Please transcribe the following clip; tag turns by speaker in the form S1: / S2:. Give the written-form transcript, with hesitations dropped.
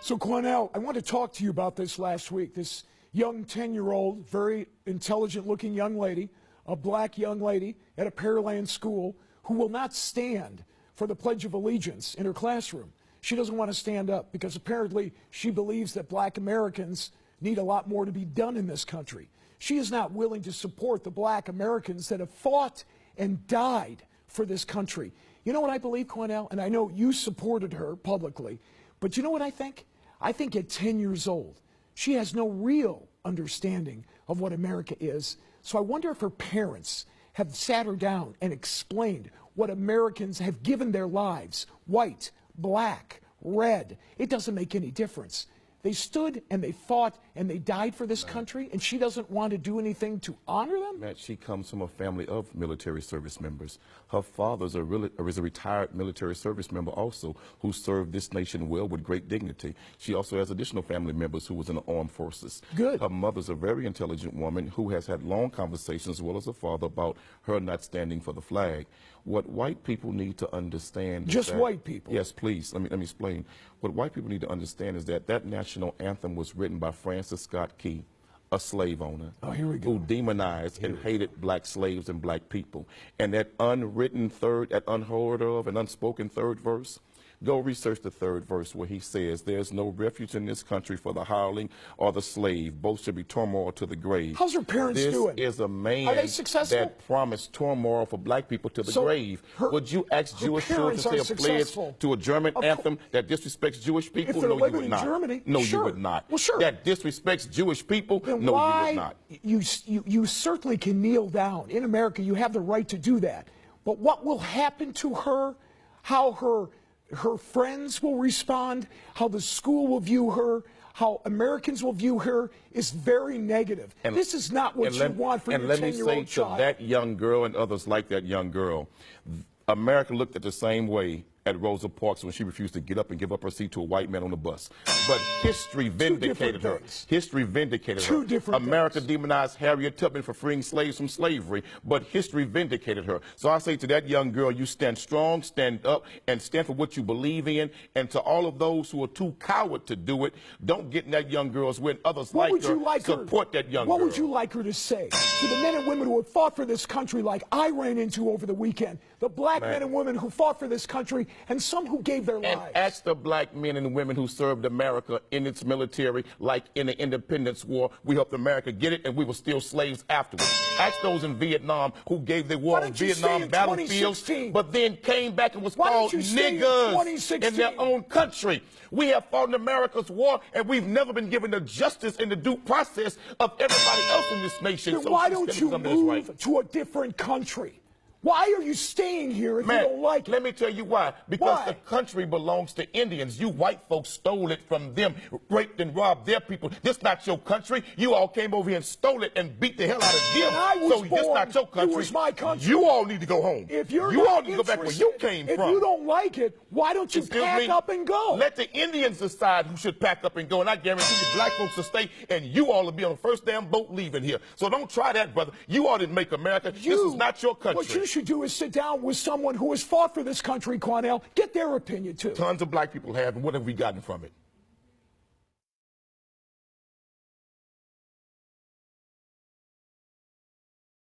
S1: So, Cornell, I want to talk to you about this last week. This young 10-year-old, very intelligent-looking young lady, a black young lady at a Pearland school who will not stand for the Pledge of Allegiance in her classroom. She doesn't want to stand up because apparently she believes that black Americans need a lot more to be done in this country. She is not willing to support the black Americans that have fought and died for this country. You know what I believe, Cornell? And I know you supported her publicly, but you know what I think? I think at 10 years old, she has no real understanding of what America is. So I wonder if her parents have sat her down and explained what Americans have given their lives, white, black, red. It doesn't make any difference. They stood and they fought and they died for this country, and she doesn't want to do anything to honor them?
S2: Matt, she comes from a family of military service members. Her father is a retired military service member also who served this nation well with great dignity. She also has additional family members who was in the armed forces.
S1: Good.
S2: Her mother's a very intelligent woman who has had long conversations as well as her father about her not standing for the flag. What white people need to understand
S1: Just white people?
S2: Yes, please. Let me explain. What white people need to understand is that that national anthem was written by Francis Scott Key, a slave owner, who demonized and hated black slaves and black people. And that unwritten third, that unheard of and unspoken third verse, go research the third verse where he says, "There's no refuge in this country for the hireling or the slave. Both should be turmoil to the grave."
S1: How's her parents doing?
S2: This is a man
S1: Are they successful?
S2: that promised turmoil for black people to the grave. Would you ask Jewish children to say a pledge to a German anthem that disrespects Jewish people?
S1: If they're
S2: No, you
S1: living
S2: would
S1: in
S2: not.
S1: Germany,
S2: No,
S1: sure.
S2: you would not.
S1: Well, sure.
S2: That disrespects Jewish people?
S1: Then
S2: No,
S1: why,
S2: you would not.
S1: You certainly can kneel down. In America, you have the right to do that. But what will happen to her, how her friends will respond, how the school will view her, how Americans will view her is very negative. And this is not what you want for your 10-year-old child.
S2: And let me say to that young girl and others like that young girl, America looked at the same way at Rosa Parks when she refused to get up and give up her seat to a white man on the bus. But history vindicated her. History vindicated her. America demonized Harriet Tubman for freeing slaves from slavery, but history vindicated her. So I say to that young girl, you stand strong, stand up, and stand for what you believe in. And to all of those who are too coward to do it, don't get in that young girl's way. Others like her, support that young girl.
S1: What would you like her to say to the men and women who have fought for this country like I ran into over the weekend, the black men and women who fought for this country, and some who gave their lives?
S2: And ask the black men and women who served America in its military, like in the Independence War. We helped America get it, and we were still slaves afterwards. Ask those in Vietnam who gave their war on Vietnam battlefields, but then came back and was called niggers in their own country. We have fought in America's war, and we've never been given the justice and the due process of everybody else in this nation.
S1: Then why don't you move to a different country? Why are you staying here if you don't like it?
S2: Let me tell you why. Because the country belongs to Indians. You white folks stole it from them, raped and robbed their people. This not your country. You all came over here and stole it and beat the hell out of them. So this not your country.
S1: It was my country.
S2: You all need to go home.
S1: If you're
S2: you all need to go back where you came from.
S1: If you don't like it, why don't you pack up and go?
S2: Let the Indians decide who should pack up and go. And I guarantee you black folks will stay, and you all will be on the first damn boat leaving here. So don't try that, brother. You all didn't make America. This is not your country.
S1: What you should do is sit down with someone who has fought for this country, Cornell. Get their opinion, too.
S2: Tons of black people have, and what have we gotten from it?